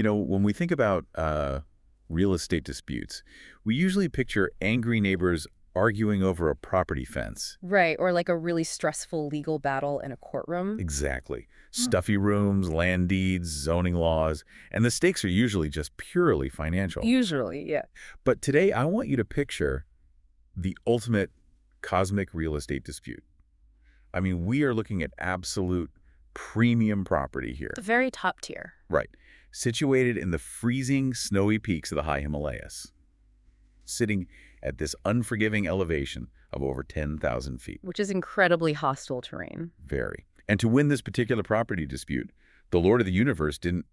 When we think about real estate disputes, we usually picture angry neighbors arguing over a property fence. Right, or like a really stressful legal battle in a courtroom. Exactly. Stuffy rooms, land deeds, zoning laws, and the stakes are usually just purely financial. Usually, yeah. But today, I want you to picture the ultimate cosmic real estate dispute. I mean, we are looking at absolute premium property here. The very top tier. Right. Situated in the freezing, snowy peaks of the high Himalayas. Sitting at this unforgiving elevation of over 10,000 feet. Which is incredibly hostile terrain. Very. And to win this particular property dispute, the Lord of the Universe didn't,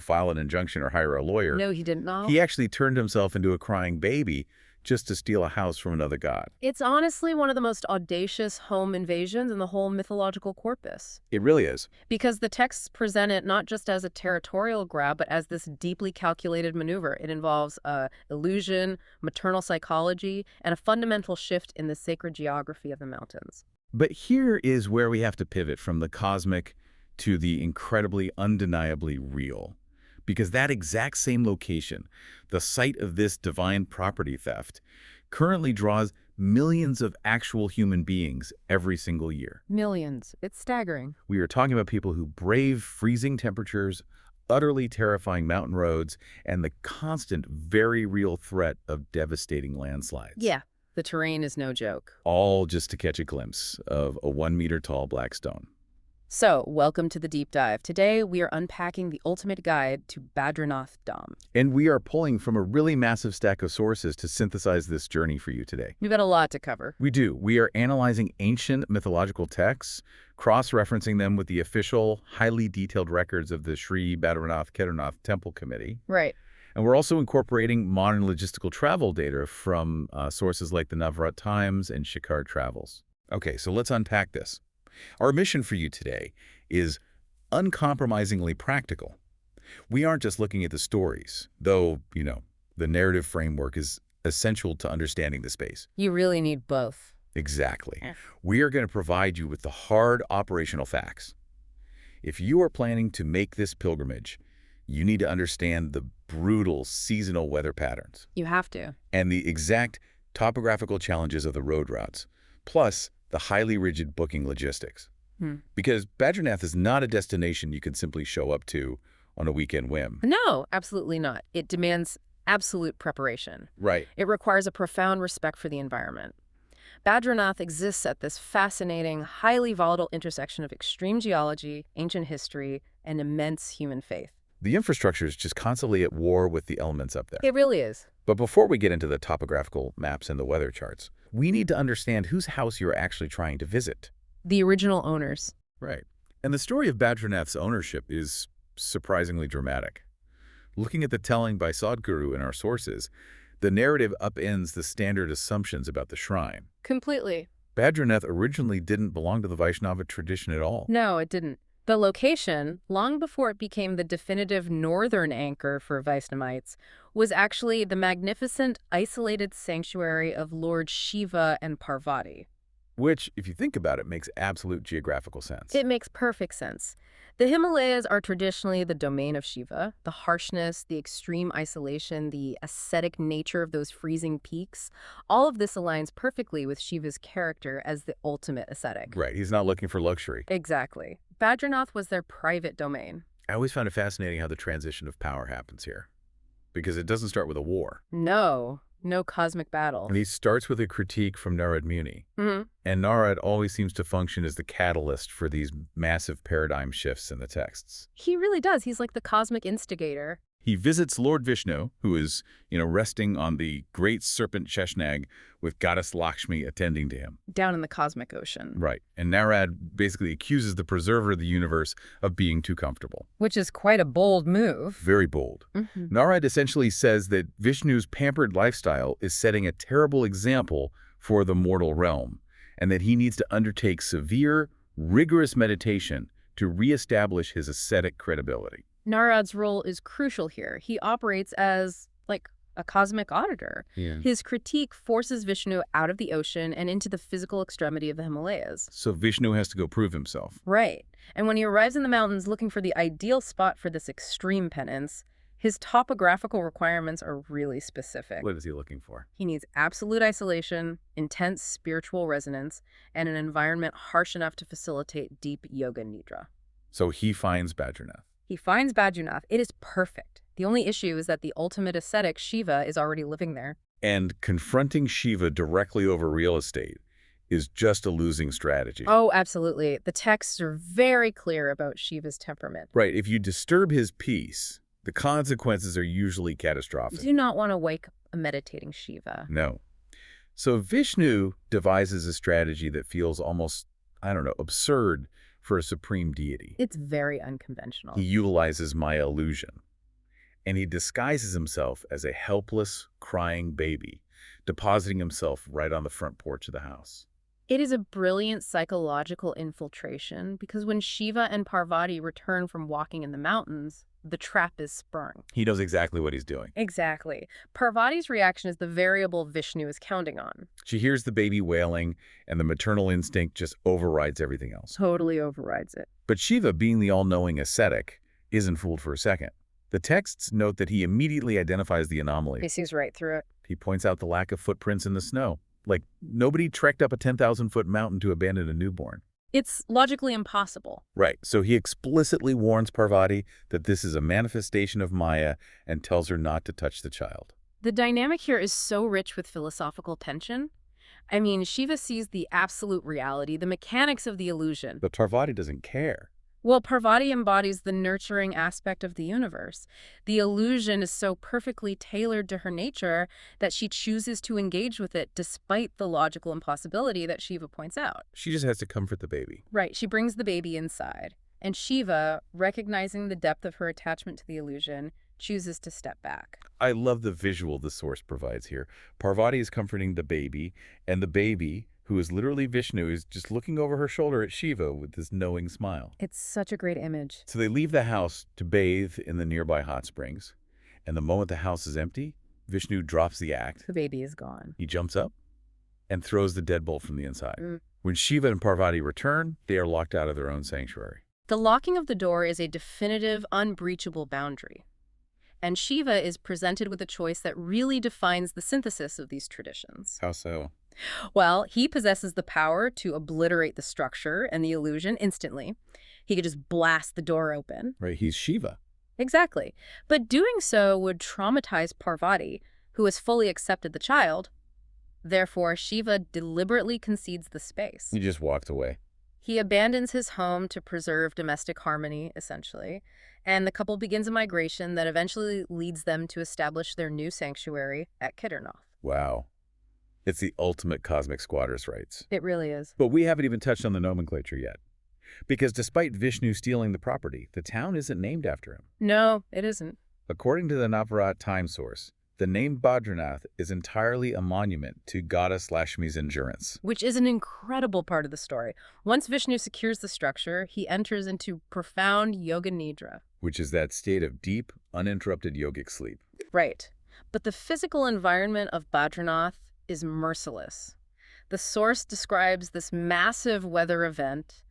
file an injunction or hire a lawyer. No, he didn't know. He actually turned himself into a crying baby just to steal a house from another god. It's honestly one of the most audacious home invasions in the whole mythological corpus. It really is. Because the texts present it not just as a territorial grab, but as this deeply calculated maneuver. It involves illusion, maternal psychology, and a fundamental shift in the sacred geography of the mountains. But here is where we have to pivot from the cosmic to the incredibly undeniably real. Because that exact same location, the site of this divine property theft, currently draws millions of actual human beings every single year. Millions. It's staggering. We are talking about people who brave freezing temperatures, utterly terrifying mountain roads, and the constant, very real threat of devastating landslides. Yeah, the terrain is no joke. All just to catch a glimpse of a 1-meter-tall black stone. So, welcome to the deep dive. Today, we are unpacking the ultimate guide to Badrinath Dham. And we are pulling from a really massive stack of sources to synthesize this journey for you today. We've got a lot to cover. We do. We are analyzing ancient mythological texts, cross-referencing them with the official, highly detailed records of the Sri Badrinath Kedarnath Temple Committee. Right. And we're also incorporating modern logistical travel data from sources like the Navrat Times and Shikar Travels. Okay, so let's unpack this. Our mission for you today is uncompromisingly practical. We aren't just looking at the stories, though, the narrative framework is essential to understanding the space. You really need both. Exactly. We are going to provide you with the hard operational facts. If you are planning to make this pilgrimage, you need to understand the brutal seasonal weather patterns. You have to. And the exact topographical challenges of the road routes, plus the highly rigid booking logistics. Because Badrinath is not a destination you can simply show up to on a weekend whim. No, absolutely not. It demands absolute preparation. Right. It requires a profound respect for the environment. Badrinath exists at this fascinating, highly volatile intersection of extreme geology, ancient history, and immense human faith. The infrastructure is just constantly at war with the elements up there. It really is. But before we get into the topographical maps and the weather charts, we need to understand whose house you're actually trying to visit. The original owners. Right. And the story of Badrinath's ownership is surprisingly dramatic. Looking at the telling by Sadhguru in our sources, the narrative upends the standard assumptions about the shrine. Completely. Badrinath originally didn't belong to the Vaishnava tradition at all. No, it didn't. The location, long before it became the definitive northern anchor for Vaishnavites, was actually the magnificent, isolated sanctuary of Lord Shiva and Parvati. Which, if you think about it, makes absolute geographical sense. It makes perfect sense. The Himalayas are traditionally the domain of Shiva. The harshness, the extreme isolation, the ascetic nature of those freezing peaks, all of this aligns perfectly with Shiva's character as the ultimate ascetic. Right, he's not looking for luxury. Exactly. Badrinath was their private domain. I always found it fascinating how the transition of power happens here. Because it doesn't start with a war. No cosmic battle. And he starts with a critique from Narad Muni. And Narad always seems to function as the catalyst for these massive paradigm shifts in the texts. He really does. He's like the cosmic instigator. He visits Lord Vishnu, who is, resting on the great serpent Sheshnag with goddess Lakshmi attending to him. Down in the cosmic ocean. Right. And Narad basically accuses the preserver of the universe of being too comfortable. Which is quite a bold move. Very bold. Narad essentially says that Vishnu's pampered lifestyle is setting a terrible example for the mortal realm, and that he needs to undertake severe, rigorous meditation to reestablish his ascetic credibility. Narad's role is crucial here. He operates as, like, a cosmic auditor. His critique forces Vishnu out of the ocean and into the physical extremity of the Himalayas. So Vishnu has to go prove himself. Right. And when he arrives in the mountains looking for the ideal spot for this extreme penance, His topographical requirements are really specific. What is he looking for? He needs absolute isolation, intense spiritual resonance, and an environment harsh enough to facilitate deep yoga nidra. So he finds Badrinath. He finds Badrinath. It is perfect. The only issue is that the ultimate ascetic, Shiva, is already living there. And confronting Shiva directly over real estate is just a losing strategy. Oh, absolutely. The texts are very clear about Shiva's temperament. Right. If you disturb his peace, the consequences are usually catastrophic. You do not want to wake a meditating Shiva. No. So Vishnu devises a strategy that feels almost, I don't know, absurd for a supreme deity. It's very unconventional. He utilizes Maya illusion. And he disguises himself as a helpless, crying baby, depositing himself right on the front porch of the house. It is a brilliant psychological infiltration because when Shiva and Parvati return from walking in the mountains, the trap is sprung. He knows exactly what he's doing. Exactly. Parvati's reaction is the variable Vishnu is counting on. She hears the baby wailing, and the maternal instinct just overrides everything else. Totally overrides it. But Shiva, being the all-knowing ascetic, isn't fooled for a second. The texts note that he immediately identifies the anomaly. He sees right through it. He points out the lack of footprints in the snow. Like, nobody trekked up a 10,000-foot mountain to abandon a newborn. It's logically impossible. Right, so he explicitly warns Parvati that this is a manifestation of Maya and tells her not to touch the child. The dynamic here is so rich with philosophical tension. I mean, Shiva sees the absolute reality, the mechanics of the illusion. But Parvati doesn't care. Well, Parvati embodies the nurturing aspect of the universe. The illusion is so perfectly tailored to her nature that she chooses to engage with it despite the logical impossibility that Shiva points out. She just has to comfort the baby. Right, she brings the baby inside. And Shiva, recognizing the depth of her attachment to the illusion, chooses to step back. I love the visual the source provides here. Parvati is comforting the baby, and the baby, who is literally Vishnu, is just looking over her shoulder at Shiva with this knowing smile. It's such a great image. So they leave the house to bathe in the nearby hot springs, and the moment the house is empty, Vishnu drops the act. The baby is gone. He jumps up and throws the deadbolt from the inside. When Shiva and Parvati return, they are locked out of their own sanctuary. The locking of the door is a definitive, unbreachable boundary. And Shiva is presented with a choice that really defines the synthesis of these traditions. How so? Well, he possesses the power to obliterate the structure and the illusion instantly. He could just blast the door open. Right, he's Shiva. Exactly. But doing so would traumatize Parvati, who has fully accepted the child. Therefore, Shiva deliberately concedes the space. He just walked away. He abandons his home to preserve domestic harmony, essentially, and the couple begins a migration that eventually leads them to establish their new sanctuary at Badrinath. Wow. It's the ultimate cosmic squatter's rights. It really is. But we haven't even touched on the nomenclature yet. Because despite Vishnu stealing the property, the town isn't named after him. No, it isn't. According to the Navarat time source, the name Badrinath is entirely a monument to goddess Lakshmi's endurance. Which is an incredible part of the story. Once Vishnu secures the structure, he enters into profound yoga nidra. Which is that state of deep, uninterrupted yogic sleep. Right. But the physical environment of Badrinath is merciless. The source describes this massive weather event,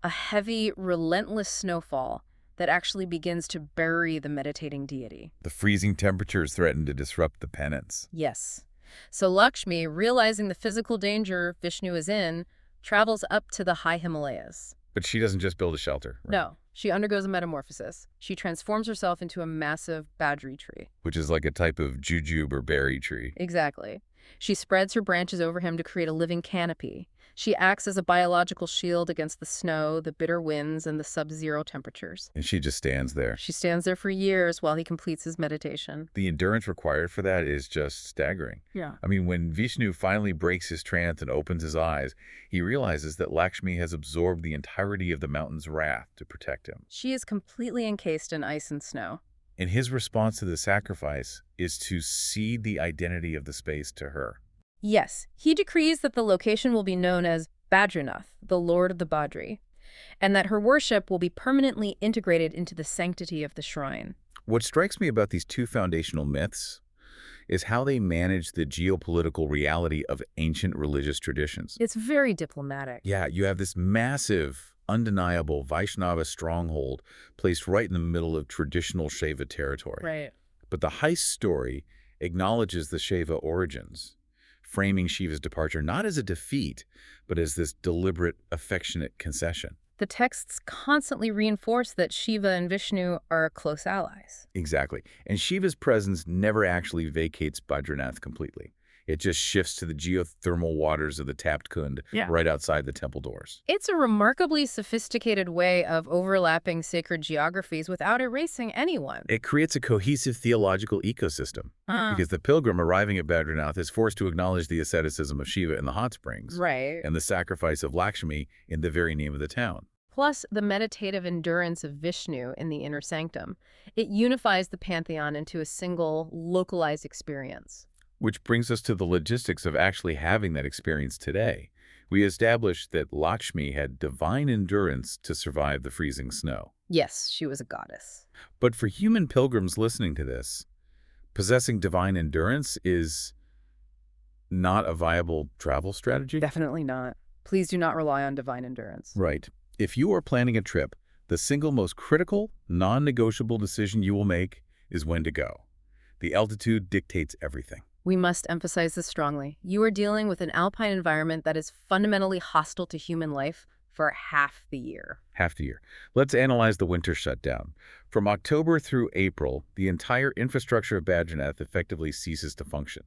a heavy, relentless snowfall that actually begins to bury the meditating deity. The freezing temperatures threaten to disrupt the penance. Yes. So Lakshmi, realizing the physical danger Vishnu is in, travels up to the high Himalayas. But she doesn't just build a shelter. Right? No, she undergoes a metamorphosis. She transforms herself into a massive badri tree. Which is like a type of jujube or berry tree. Exactly. She spreads her branches over him to create a living canopy. She acts as a biological shield against the snow, the bitter winds, and the sub-zero temperatures. And she just stands there. She stands there for years while he completes his meditation. The endurance required for that is just staggering. Yeah. I mean, when Vishnu finally breaks his trance and opens his eyes, he realizes that Lakshmi has absorbed the entirety of the mountain's wrath to protect him. She is completely encased in ice and snow. And his response to the sacrifice is to cede the identity of the space to her. Yes, he decrees that the location will be known as Badrinath, the Lord of the Badri, and that her worship will be permanently integrated into the sanctity of the shrine. What strikes me about these two foundational myths is how they manage the geopolitical reality of ancient religious traditions. It's very diplomatic. Yeah, you have this massive undeniable Vaishnava stronghold placed right in the middle of traditional Shaiva territory. Right. But the heist story acknowledges the Shaiva origins, framing Shiva's departure not as a defeat, but as this deliberate, affectionate concession. The texts constantly reinforce that Shiva and Vishnu are close allies. Exactly. And Shiva's presence never actually vacates Badrinath completely. It just shifts to the geothermal waters of the tapped Kund right outside the temple doors. It's a remarkably sophisticated way of overlapping sacred geographies without erasing anyone. It creates a cohesive theological ecosystem because the pilgrim arriving at Badrinath is forced to acknowledge the asceticism of Shiva in the hot springs Right. and the sacrifice of Lakshmi in the very name of the town. Plus, the meditative endurance of Vishnu in the inner sanctum. It unifies the pantheon into a single, localized experience. Which brings us to the logistics of actually having that experience today. We established that Lakshmi had divine endurance to survive the freezing snow. Yes, she was a goddess. But for human pilgrims listening to this, possessing divine endurance is not a viable travel strategy? Definitely not. Please do not rely on divine endurance. Right. If you are planning a trip, the single most critical, non-negotiable decision you will make is when to go. The altitude dictates everything. We must emphasize this strongly. You are dealing with an alpine environment that is fundamentally hostile to human life for half the year. Half the year. Let's analyze the winter shutdown. From October through April, the entire infrastructure of Badrinath effectively ceases to function.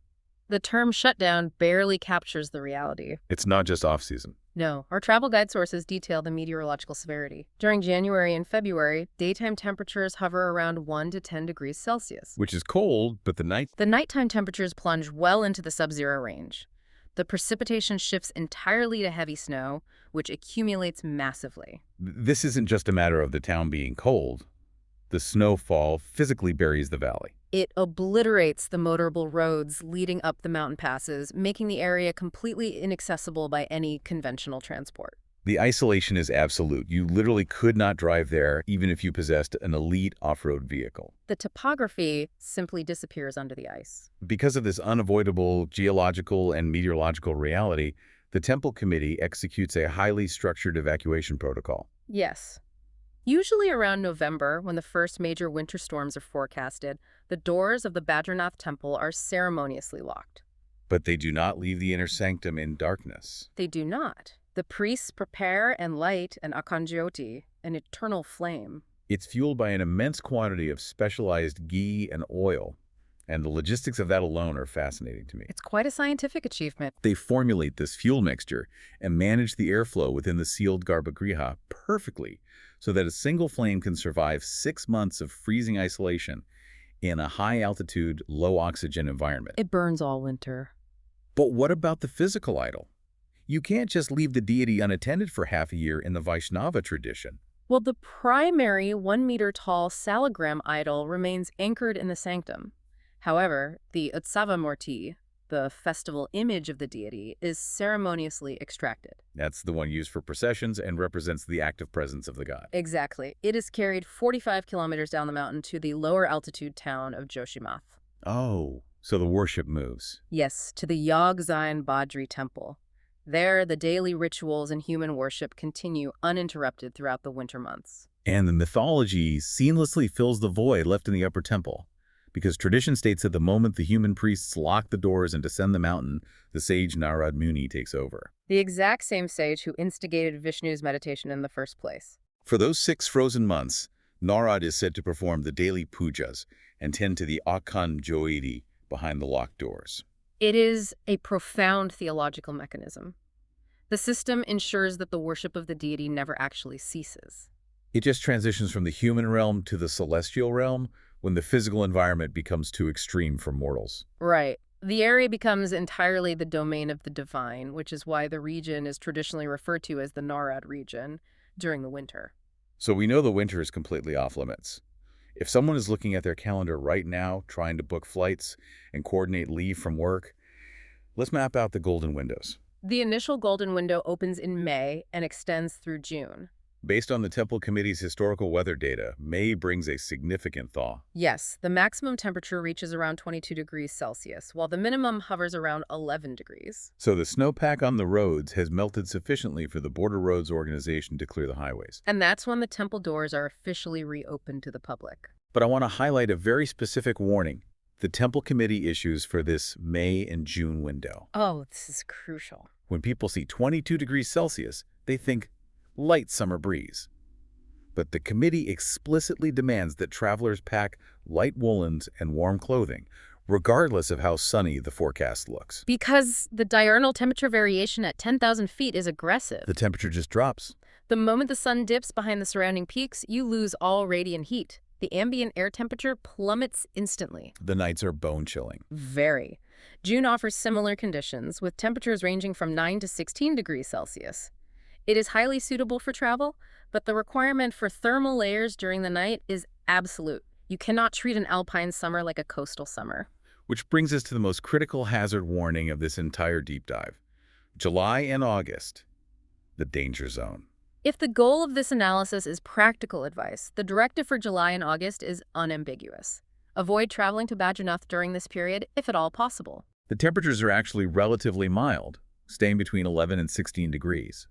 The term shutdown barely captures the reality. It's not just off-season. No, our travel guide sources detail the meteorological severity. During January and February, daytime temperatures hover around 1 to 10 degrees Celsius. Which is cold, but the nighttime temperatures plunge well into the sub-zero range. The precipitation shifts entirely to heavy snow, which accumulates massively. This isn't just a matter of the town being cold. The snowfall physically buries the valley. It obliterates the motorable roads leading up the mountain passes, making the area completely inaccessible by any conventional transport. The isolation is absolute. You literally could not drive there even if you possessed an elite off-road vehicle. The topography simply disappears under the ice. Because of this unavoidable geological and meteorological reality, the temple committee executes a highly structured evacuation protocol. Yes. Usually around November, when the first major winter storms are forecasted, the doors of the Badrinath temple are ceremoniously locked. But they do not leave the inner sanctum in darkness. They do not. The priests prepare and light an akanjyoti, an eternal flame. It's fueled by an immense quantity of specialized ghee and oil, and the logistics of that alone are fascinating to me. It's quite a scientific achievement. They formulate this fuel mixture and manage the airflow within the sealed garbhagriha perfectly so that a single flame can survive 6 months of freezing isolation in a high-altitude, low-oxygen environment. It burns all winter. But what about the physical idol? You can't just leave the deity unattended for half a year in the Vaishnava tradition. Well, the primary 1-meter-tall salagram idol remains anchored in the sanctum. However, the Utsavamurti, the festival image of the deity, is ceremoniously extracted. That's the one used for processions and represents the active presence of the god. Exactly. It is carried 45 kilometers down the mountain to the lower altitude town of Joshimath. Oh, so the worship moves. Yes, to the Yogzayan Badri temple. There, the daily rituals and human worship continue uninterrupted throughout the winter months. And the mythology seamlessly fills the void left in the upper temple. Because tradition states that the moment the human priests lock the doors and descend the mountain, the sage Narad Muni takes over. The exact same sage who instigated Vishnu's meditation in the first place. For those 6 frozen months, Narad is said to perform the daily pujas and tend to the Akan Joidi behind the locked doors. It is a profound theological mechanism. The system ensures that the worship of the deity never actually ceases. It just transitions from the human realm to the celestial realm when the physical environment becomes too extreme for mortals. Right. The area becomes entirely the domain of the divine, which is why the region is traditionally referred to as the Narad region during the winter. So we know the winter is completely off limits. If someone is looking at their calendar right now, trying to book flights and coordinate leave from work, let's map out the golden windows. The initial golden window opens in May and extends through June. Based on the Temple Committee's historical weather data, May brings a significant thaw. Yes, the maximum temperature reaches around 22 degrees Celsius, while the minimum hovers around 11 degrees. So the snowpack on the roads has melted sufficiently for the Border Roads Organization to clear the highways. And that's when the temple doors are officially reopened to the public. But I want to highlight a very specific warning the Temple Committee issues for this May and June window. Oh, this is crucial. When people see 22 degrees Celsius, they think light summer breeze. But the committee explicitly demands that travelers pack light woolens and warm clothing, regardless of how sunny the forecast looks. Because the diurnal temperature variation at 10,000 feet is aggressive. The temperature just drops. The moment the sun dips behind the surrounding peaks, you lose all radiant heat. The ambient air temperature plummets instantly. The nights are bone-chilling. Very. June offers similar conditions, with temperatures ranging from 9 to 16 degrees Celsius. It is highly suitable for travel, but the requirement for thermal layers during the night is absolute. You cannot treat an alpine summer like a coastal summer. Which brings us to the most critical hazard warning of this entire deep dive. July and August, the danger zone. If the goal of this analysis is practical advice, the directive for July and August is unambiguous. Avoid traveling to Badrinath during this period, if at all possible. The temperatures are actually relatively mild, staying between 11 and 16 degrees.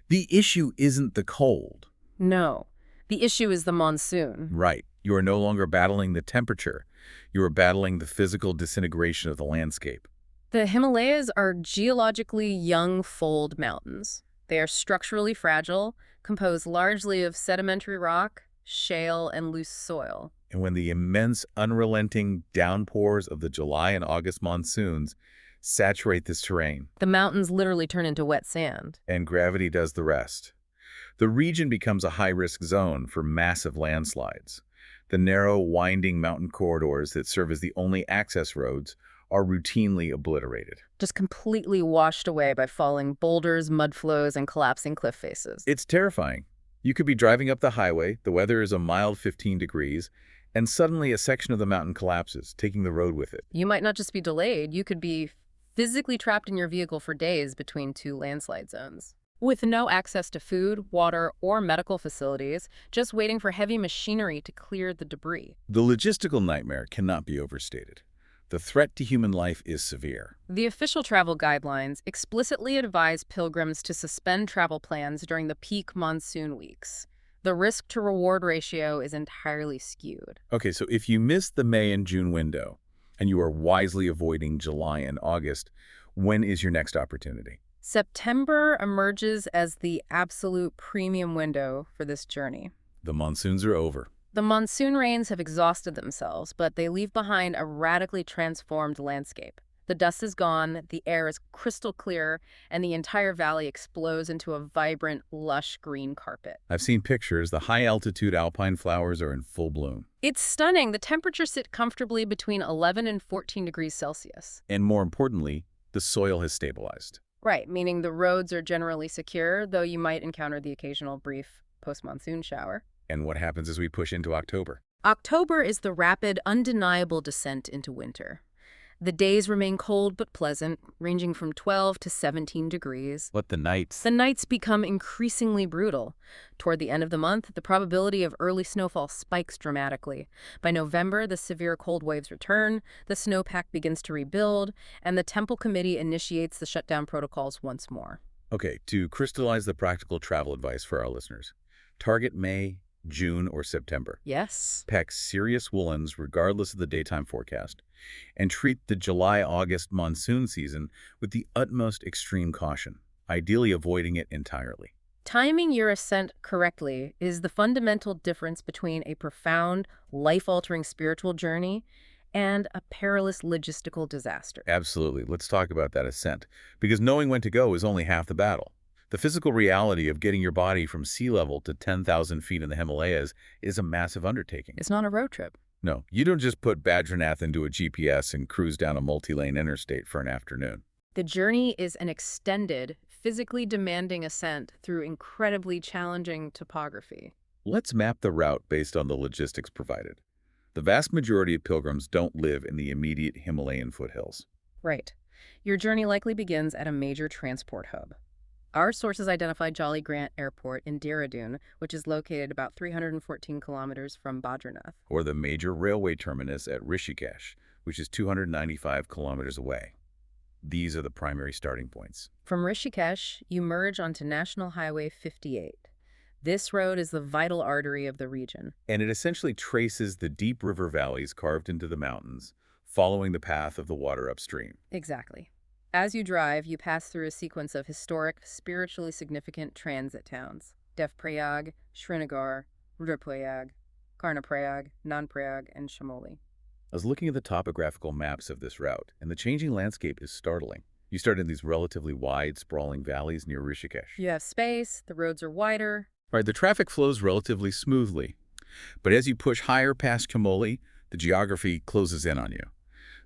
The issue isn't the cold. No. The issue is the monsoon. Right. You are no longer battling the temperature. You are battling the physical disintegration of the landscape. The Himalayas are geologically young fold mountains. They are structurally fragile, composed largely of sedimentary rock, shale, and loose soil. And when the immense, unrelenting downpours of the July and August monsoons saturate this terrain, The mountains literally turn into wet sand. and gravity does the rest, the region becomes a high-risk zone for massive landslides. The narrow, winding mountain corridors that serve as the only access roads are routinely obliterated. Just completely washed away by falling boulders, mud flows, and collapsing cliff faces. It's terrifying. You could be driving up the highway, the weather is a mild 15 degrees, and suddenly a section of the mountain collapses, taking the road with it. You might not just be delayed, you could be physically trapped in your vehicle for days between two landslide zones. With no access to food, water, or medical facilities, just waiting for heavy machinery to clear the debris. The logistical nightmare cannot be overstated. The threat to human life is severe. The official travel guidelines explicitly advise pilgrims to suspend travel plans during the peak monsoon weeks. The risk-to-reward ratio is entirely skewed. Okay, so if you miss the May and June window, and you are wisely avoiding July and August, when is your next opportunity? September emerges as the absolute premium window for this journey. The monsoons are over. The monsoon rains have exhausted themselves, but they leave behind a radically transformed landscape. The dust is gone, the air is crystal clear, and the entire valley explodes into a vibrant, lush green carpet. I've seen pictures. The high-altitude alpine flowers are in full bloom. It's stunning. The temperatures sit comfortably between 11 and 14 degrees Celsius. And more importantly, the soil has stabilized. Right, meaning the roads are generally secure, though you might encounter the occasional brief post-monsoon shower. And what happens as we push into October? October is the rapid, undeniable descent into winter. The days remain cold but pleasant, ranging from 12 to 17 degrees. What the nights? The nights become increasingly brutal. Toward the end of the month, the probability of early snowfall spikes dramatically. By November, the severe cold waves return, the snowpack begins to rebuild, and the Temple Committee initiates the shutdown protocols once more. Okay, to crystallize the practical travel advice for our listeners, target May, June, or September. Yes. Pack serious woolens regardless of the daytime forecast, and treat the July-August monsoon season with the utmost extreme caution, ideally avoiding it entirely. Timing your ascent correctly is the fundamental difference between a profound, life-altering spiritual journey and a perilous logistical disaster. Absolutely. Let's talk about that ascent, because knowing when to go is only half the battle. The physical reality of getting your body from sea level to 10,000 feet in the Himalayas is a massive undertaking. It's not a road trip. No, you don't just put Badrinath into a GPS and cruise down a multi-lane interstate for an afternoon. The journey is an extended, physically demanding ascent through incredibly challenging topography. Let's map the route based on the logistics provided. The vast majority of pilgrims don't live in the immediate Himalayan foothills. Right. Your journey likely begins at a major transport hub. Our sources identify Jolly Grant Airport in Dehradun, which is located about 314 kilometers from Badrinath. Or the major railway terminus at Rishikesh, which is 295 kilometers away. These are the primary starting points. From Rishikesh, you merge onto National Highway 58. This road is the vital artery of the region. And it essentially traces the deep river valleys carved into the mountains, following the path of the water upstream. Exactly. As you drive, you pass through a sequence of historic, spiritually significant transit towns: Devprayag, Srinagar, Rudraprayag, Karnaprayag, Nanprayag, and Shamoli. I was looking at the topographical maps of this route, and the changing landscape is startling. You start in these relatively wide, sprawling valleys near Rishikesh. You have space, the roads are wider. Right, the traffic flows relatively smoothly. But as you push higher past Chamoli, the geography closes in on you.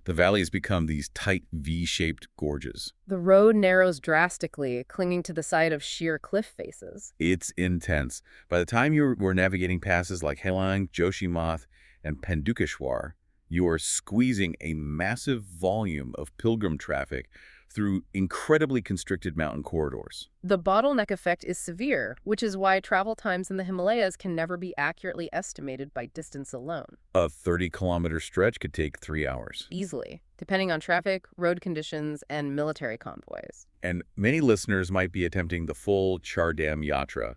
The valleys become these tight V-shaped gorges. The road narrows drastically, clinging to the side of sheer cliff faces. It's intense. By the time you were navigating passes like Helang, Joshimath, and Pendukeshwar, you are squeezing a massive volume of pilgrim traffic through incredibly constricted mountain corridors. The bottleneck effect is severe, which is why travel times in the Himalayas can never be accurately estimated by distance alone. A 30-kilometer stretch could take 3 hours. Easily, depending on traffic, road conditions, and military convoys. And many listeners might be attempting the full Char Dham Yatra,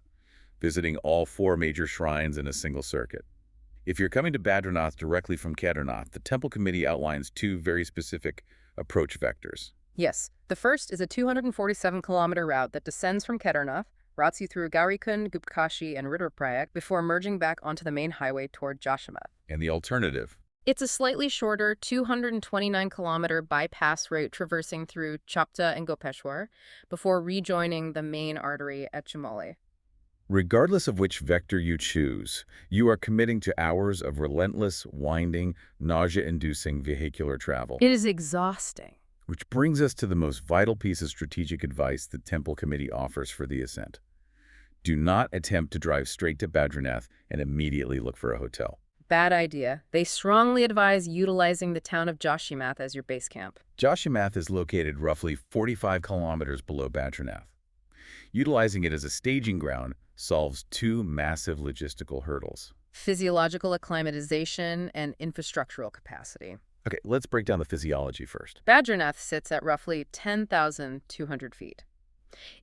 visiting all 4 major shrines in a single circuit. If you're coming to Badrinath directly from Kedarnath, the temple committee outlines 2 very specific approach vectors. Yes, the first is a 247-kilometer route that descends from Kedarnath, routes you through Gaurikund, Guptkashi, and Rudraprayag before merging back onto the main highway toward Joshimath. And the alternative? It's a slightly shorter 229-kilometer bypass route traversing through Chapta and Gopeshwar before rejoining the main artery at Chamoli. Regardless of which vector you choose, you are committing to hours of relentless, winding, nausea-inducing vehicular travel. It is exhausting. Which brings us to the most vital piece of strategic advice the temple committee offers for the ascent. Do not attempt to drive straight to Badrinath and immediately look for a hotel. Bad idea. They strongly advise utilizing the town of Joshimath as your base camp. Joshimath is located roughly 45 kilometers below Badrinath. Utilizing it as a staging ground solves 2 massive logistical hurdles: physiological acclimatization and infrastructural capacity. Okay, let's break down the physiology first. Badrinath sits at roughly 10,200 feet.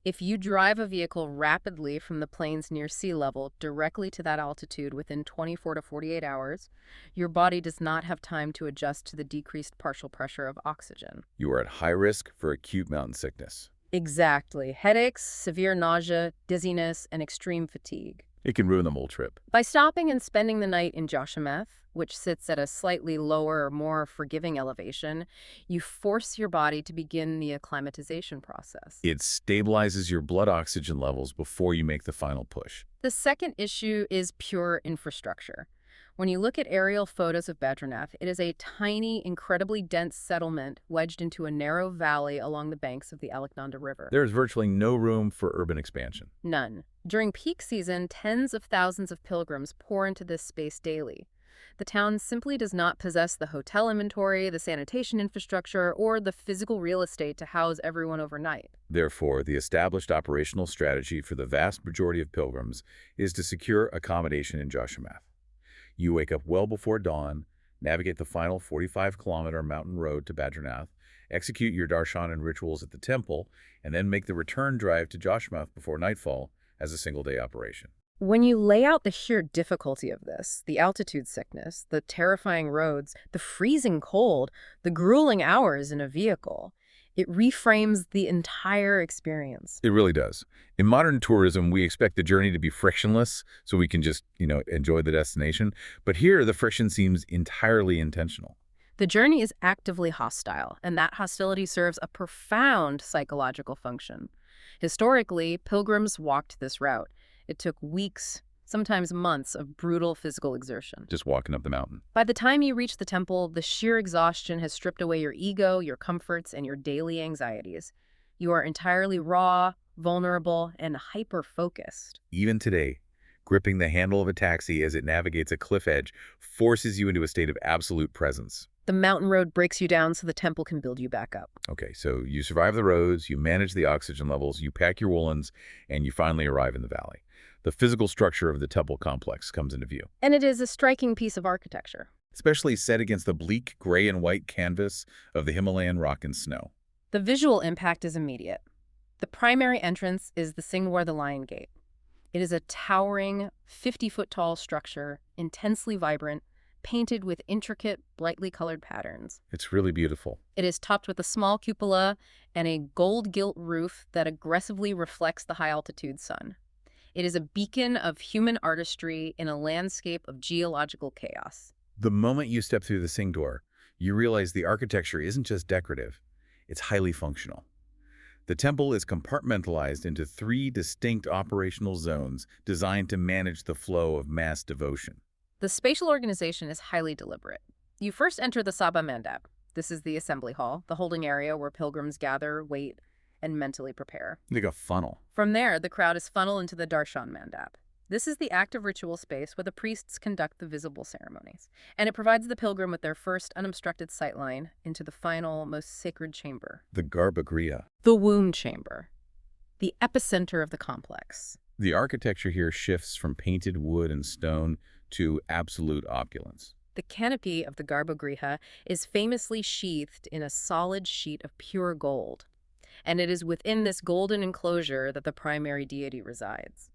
If you drive a vehicle rapidly from the plains near sea level directly to that altitude within 24 to 48 hours, your body does not have time to adjust to the decreased partial pressure of oxygen. You are at high risk for acute mountain sickness. Exactly. Headaches, severe nausea, dizziness, and extreme fatigue. It can ruin the whole trip. By stopping and spending the night in Joshimath, which sits at a slightly lower, more forgiving elevation, you force your body to begin the acclimatization process. It stabilizes your blood oxygen levels before you make the final push. The second issue is pure infrastructure. When you look at aerial photos of Badrinath, it is a tiny, incredibly dense settlement wedged into a narrow valley along the banks of the Alaknanda River. There is virtually no room for urban expansion. None. During peak season, tens of thousands of pilgrims pour into this space daily. The town simply does not possess the hotel inventory, the sanitation infrastructure, or the physical real estate to house everyone overnight. Therefore, the established operational strategy for the vast majority of pilgrims is to secure accommodation in Joshimath. You wake up well before dawn, navigate the final 45-kilometer mountain road to Badrinath, execute your darshan and rituals at the temple, and then make the return drive to Joshimath before nightfall as a single-day operation. When you lay out the sheer difficulty of this, the altitude sickness, the terrifying roads, the freezing cold, the grueling hours in a vehicle, it reframes the entire experience. It really does. In modern tourism, we expect the journey to be frictionless so we can just, enjoy the destination. But here, the friction seems entirely intentional. The journey is actively hostile, and that hostility serves a profound psychological function. Historically, pilgrims walked this route. It took weeks, sometimes months, of brutal physical exertion. Just walking up the mountain. By the time you reach the temple, the sheer exhaustion has stripped away your ego, your comforts, and your daily anxieties. You are entirely raw, vulnerable, and hyper-focused. Even today, Gripping the handle of a taxi as it navigates a cliff edge forces you into a state of absolute presence. The mountain road breaks you down so the temple can build you back up. Okay, so you survive the roads, you manage the oxygen levels, you pack your woolens, and you finally arrive in the valley. The physical structure of the temple complex comes into view, And it is a striking piece of architecture. especially set against the bleak gray and white canvas of the Himalayan rock and snow. The visual impact is immediate. The primary entrance is the Singhwar the Lion Gate. It is a towering, 50-foot-tall structure, intensely vibrant, painted with intricate, brightly colored patterns. It's really beautiful. It is topped with a small cupola and a gold-gilt roof that aggressively reflects the high-altitude sun. It is a beacon of human artistry in a landscape of geological chaos. The moment you step through the Singh door, you realize the architecture isn't just decorative, it's highly functional. The temple is compartmentalized into 3 distinct operational zones designed to manage the flow of mass devotion. The spatial organization is highly deliberate. You first enter the Sabha Mandap. This is the assembly hall, the holding area where pilgrims gather, wait, and mentally prepare. Like a funnel. From there, the crowd is funneled into the Darshan Mandap. This is the active ritual space where the priests conduct the visible ceremonies, and it provides the pilgrim with their first unobstructed sightline into the final, most sacred chamber. The Garbhagriha. The womb chamber, the epicenter of the complex. The architecture here shifts from painted wood and stone to absolute opulence. The canopy of the Garbhagriha is famously sheathed in a solid sheet of pure gold, and it is within this golden enclosure that the primary deity resides.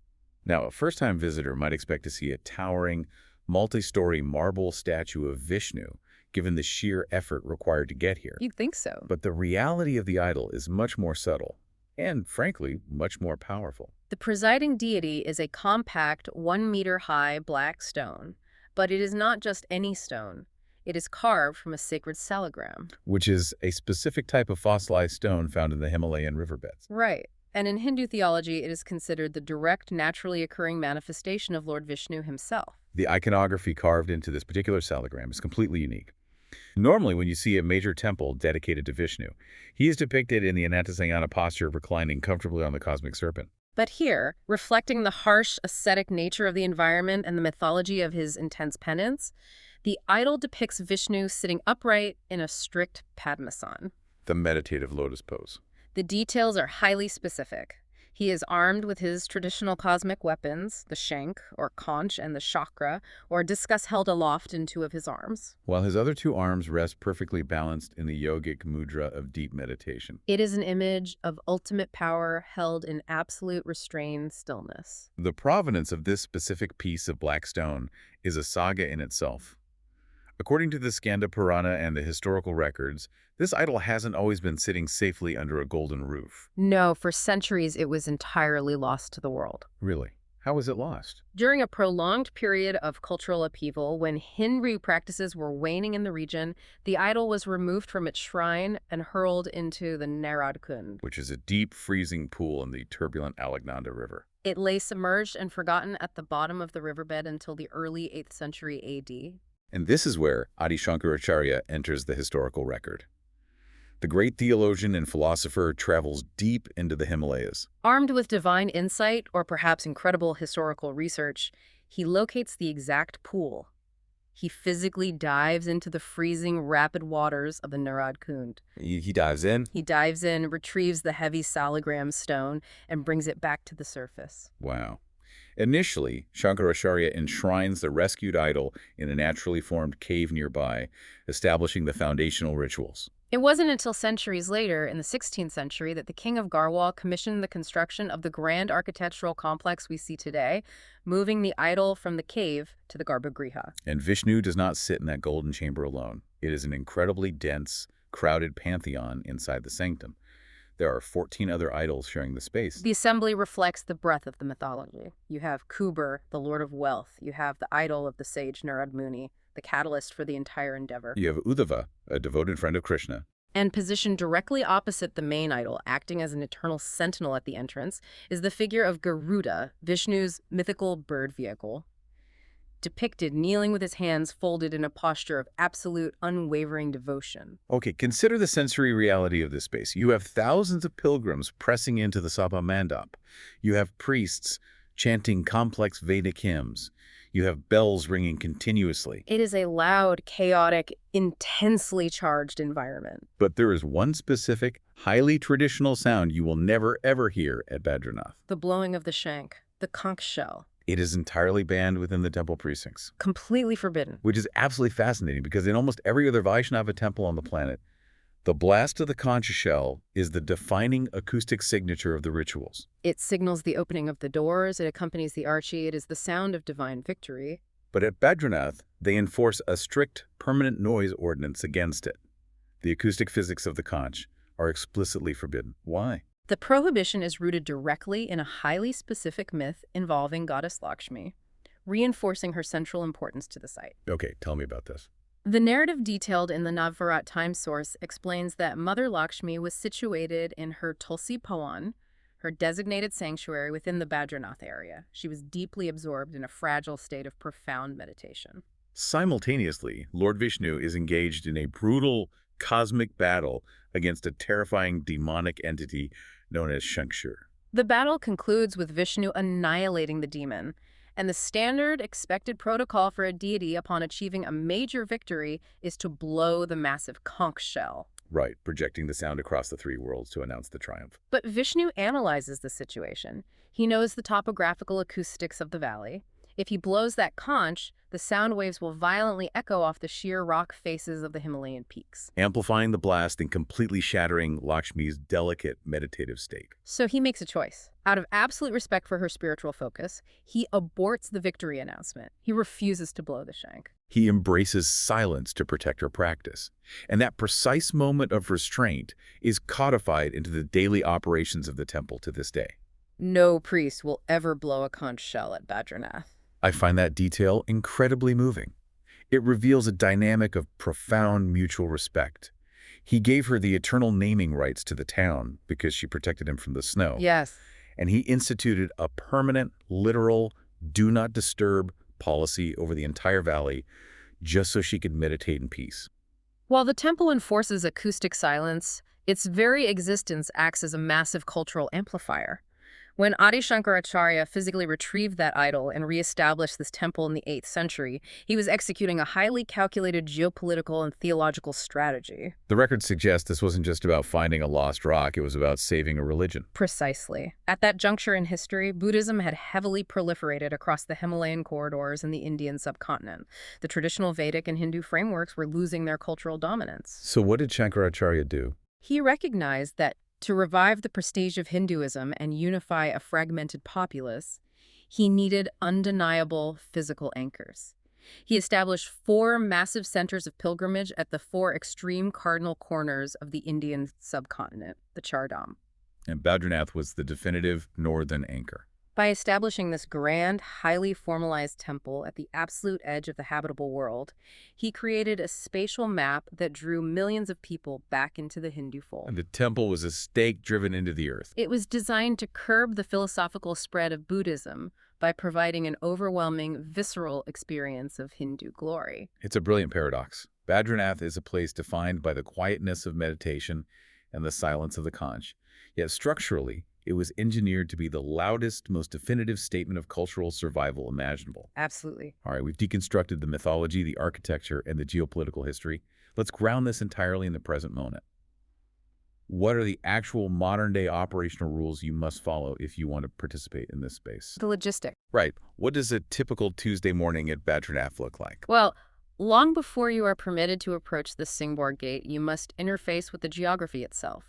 Now, a first-time visitor might expect to see a towering, multi-story marble statue of Vishnu, given the sheer effort required to get here. You'd think so. But the reality of the idol is much more subtle, and frankly, much more powerful. The presiding deity is a compact, 1-meter-high black stone, but it is not just any stone. It is carved from a sacred salagram. Which is a specific type of fossilized stone found in the Himalayan riverbeds. Right. And in Hindu theology, it is considered the direct, naturally occurring manifestation of Lord Vishnu himself. The iconography carved into this particular salagram is completely unique. Normally, when you see a major temple dedicated to Vishnu, he is depicted in the Anatasayana posture reclining comfortably on the cosmic serpent. But here, reflecting the harsh, ascetic nature of the environment and the mythology of his intense penance, the idol depicts Vishnu sitting upright in a strict Padmasana. The meditative lotus pose. The details are highly specific. He is armed with his traditional cosmic weapons, the shank, or conch, and the chakra, or discus held aloft in 2 of his arms. While his other 2 arms rest perfectly balanced in the yogic mudra of deep meditation. It is an image of ultimate power held in absolute restrained stillness. The provenance of this specific piece of black stone is a saga in itself. According to the Skanda Purana and the historical records, this idol hasn't always been sitting safely under a golden roof. No, for centuries it was entirely lost to the world. Really? How was it lost? During a prolonged period of cultural upheaval, when Hindu practices were waning in the region, the idol was removed from its shrine and hurled into the Narad Kund. Which is a deep, freezing pool in the turbulent Alaknanda River. It lay submerged and forgotten at the bottom of the riverbed until the early 8th century AD. And this is where Adi Shankaracharya enters the historical record. The great theologian and philosopher travels deep into the Himalayas. Armed with divine insight, or perhaps incredible historical research, he locates the exact pool. He physically dives into the freezing, rapid waters of the Narad Kund. He dives in? He dives in, retrieves the heavy salagram stone, and brings it back to the surface. Wow. Initially, Shankaracharya enshrines the rescued idol in a naturally formed cave nearby, establishing the foundational rituals. It wasn't until centuries later, in the 16th century, that the king of Garhwal commissioned the construction of the grand architectural complex we see today, moving the idol from the cave to the Garbhagriha. And Vishnu does not sit in that golden chamber alone. It is an incredibly dense, crowded pantheon inside the sanctum. There are 14 other idols sharing the space. The assembly reflects the breadth of the mythology. You have Kuber, the lord of wealth. You have the idol of the sage Narad Muni, the catalyst for the entire endeavor. You have Uddhava, a devoted friend of Krishna. And positioned directly opposite the main idol, acting as an eternal sentinel at the entrance, is the figure of Garuda, Vishnu's mythical bird vehicle, depicted kneeling with his hands folded in a posture of absolute, unwavering devotion. Okay, consider the sensory reality of this space. You have thousands of pilgrims pressing into the Sabha Mandap. You have priests chanting complex Vedic hymns. You have bells ringing continuously. It is a loud, chaotic, intensely charged environment. But there is one specific, highly traditional sound you will never ever hear at Badrinath. The blowing of the shank, the conch shell, It is entirely banned within the temple precincts, completely forbidden. which is absolutely fascinating because in almost every other Vaishnava temple on the planet, the blast of the conch shell is the defining acoustic signature of the rituals. It signals the opening of the doors, it accompanies the archie, it is the sound of divine victory. But at Badrinath, they enforce a strict, permanent noise ordinance against it. The acoustic physics of the conch are explicitly forbidden. Why? The prohibition is rooted directly in a highly specific myth involving goddess Lakshmi, reinforcing her central importance to the site. Okay, tell me about this. The narrative detailed in the Navarat time source explains that Mother Lakshmi was situated in her Tulsi Pawan, her designated sanctuary within the Badrinath area. She was deeply absorbed in a fragile state of profound meditation. Simultaneously, Lord Vishnu is engaged in a brutal cosmic battle against a terrifying demonic entity known as Shankar. The battle concludes with Vishnu annihilating the demon, and the standard expected protocol for a deity upon achieving a major victory is to blow the massive conch shell. Right, projecting the sound across the three worlds to announce the triumph. But Vishnu analyzes the situation. He knows the topographical acoustics of the valley. If he blows that conch, the sound waves will violently echo off the sheer rock faces of the Himalayan peaks. Amplifying the blast and completely shattering Lakshmi's delicate meditative state. So he makes a choice. Out of absolute respect for her spiritual focus, he aborts the victory announcement. He refuses to blow the shank. He embraces silence to protect her practice. And that precise moment of restraint is codified into the daily operations of the temple to this day. No priest will ever blow a conch shell at Badrinath. I find that detail incredibly moving. It reveals a dynamic of profound mutual respect. He gave her the eternal naming rights to the town because she protected him from the snow. Yes. And he instituted a permanent, literal, do not disturb policy over the entire valley just so she could meditate in peace. While the temple enforces acoustic silence, its very existence acts as a massive cultural amplifier. When Adi Shankaracharya physically retrieved that idol and reestablished this temple in the 8th century, he was executing a highly calculated geopolitical and theological strategy. The records suggest this wasn't just about finding a lost rock, it was about saving a religion. Precisely. At that juncture in history, Buddhism had heavily proliferated across the Himalayan corridors and the Indian subcontinent. The traditional Vedic and Hindu frameworks were losing their cultural dominance. So what did Shankaracharya do? He recognized that to revive the prestige of Hinduism and unify a fragmented populace, he needed undeniable physical anchors. He established 4 massive centers of pilgrimage at the 4 extreme cardinal corners of the Indian subcontinent, the Char Dham. And Badrinath was the definitive northern anchor. By establishing this grand, highly formalized temple at the absolute edge of the habitable world, he created a spatial map that drew millions of people back into the Hindu fold. And the temple was a stake driven into the earth. It was designed to curb the philosophical spread of Buddhism by providing an overwhelming, visceral experience of Hindu glory. It's a brilliant paradox. Badrinath is a place defined by the quietness of meditation and the silence of the conch. Yet structurally, it was engineered to be the loudest, most definitive statement of cultural survival imaginable. Absolutely. All right, we've deconstructed the mythology, the architecture, and the geopolitical history. Let's ground this entirely in the present moment. What are the actual modern-day operational rules you must follow if you want to participate in this space? The logistic. Right. What does a typical Tuesday morning at Badrinath look like? Well, long before you are permitted to approach the Singborg Gate, you must interface with the geography itself.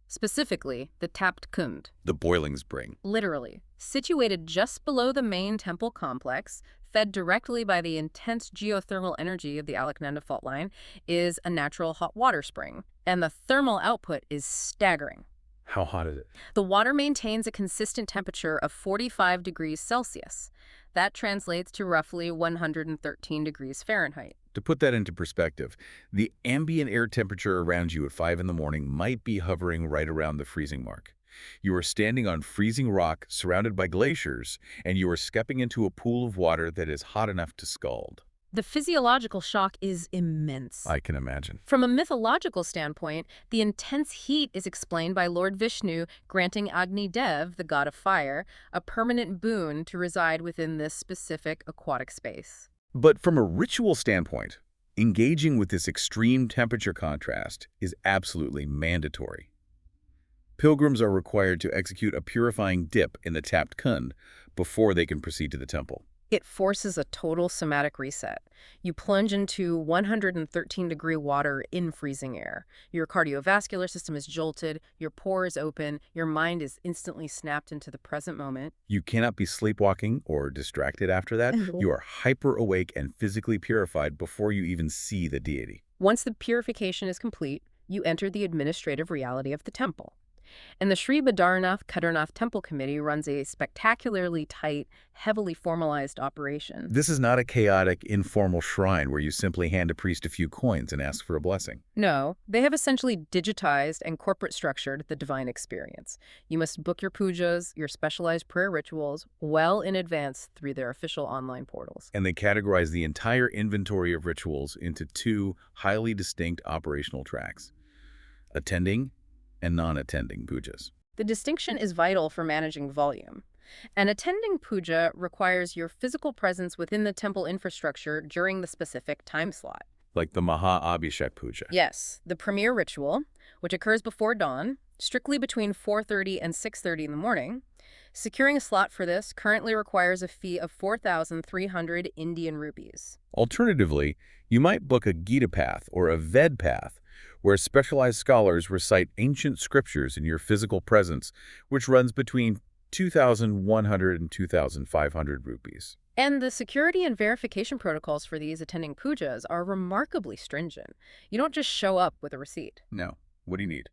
Specifically, the Tapt Kund. The boiling spring. Literally. Situated just below the main temple complex, fed directly by the intense geothermal energy of the Alaknanda fault line, is a natural hot water spring. And the thermal output is staggering. How hot is it? The water maintains a consistent temperature of 45 degrees Celsius. That translates to roughly 113 degrees Fahrenheit. To put that into perspective, the ambient air temperature around you at 5 in the morning might be hovering right around the freezing mark. You are standing on freezing rock surrounded by glaciers, and you are stepping into a pool of water that is hot enough to scald. The physiological shock is immense. I can imagine. From a mythological standpoint, the intense heat is explained by Lord Vishnu granting Agni Dev, the god of fire, a permanent boon to reside within this specific aquatic space. But from a ritual standpoint, engaging with this extreme temperature contrast is absolutely mandatory. Pilgrims are required to execute a purifying dip in the tapped kund before they can proceed to the temple. It forces a total somatic reset. You plunge into 113-degree water in freezing air. Your cardiovascular system is jolted, your pores open, your mind is instantly snapped into the present moment. You cannot be sleepwalking or distracted after that. You are hyper-awake and physically purified before you even see the deity. Once the purification is complete, you enter the administrative reality of the temple. And the Sri Badrinath Kedarnath Temple Committee runs a spectacularly tight, heavily formalized operation. This is not a chaotic, informal shrine where you simply hand a priest a few coins and ask for a blessing. No, they have essentially digitized and corporate structured the divine experience. You must book your pujas, your specialized prayer rituals, well in advance through their official online portals. And they categorize the entire inventory of rituals into two highly distinct operational tracks: attending and non-attending pujas. The distinction is vital for managing volume. An attending puja requires your physical presence within the temple infrastructure during the specific time slot. Like the Maha Puja. Yes, the premier ritual, which occurs before dawn, strictly between 4:30 and 6:30 in the morning. Securing a slot for this currently requires a fee of 4,300 Indian rupees. Alternatively, you might book a Gita path or a Ved path, where specialized scholars recite ancient scriptures in your physical presence, which runs between 2,100 and 2,500 rupees. And the security and verification protocols for these attending pujas are remarkably stringent. You don't just show up with a receipt. No. What do you need?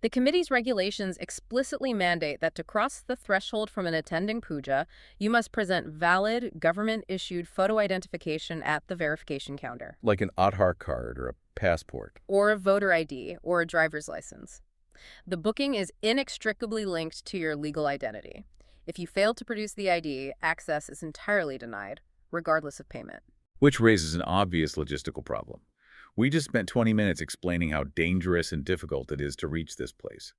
The committee's regulations explicitly mandate that to cross the threshold from an attending puja, you must present valid, government-issued photo identification at the verification counter. Like an Aadhaar card or a passport. Or a voter ID or a driver's license. The booking is inextricably linked to your legal identity. If you fail to produce the ID, access is entirely denied, regardless of payment. Which raises an obvious logistical problem. We just spent 20 minutes explaining how dangerous and difficult it is to reach this place.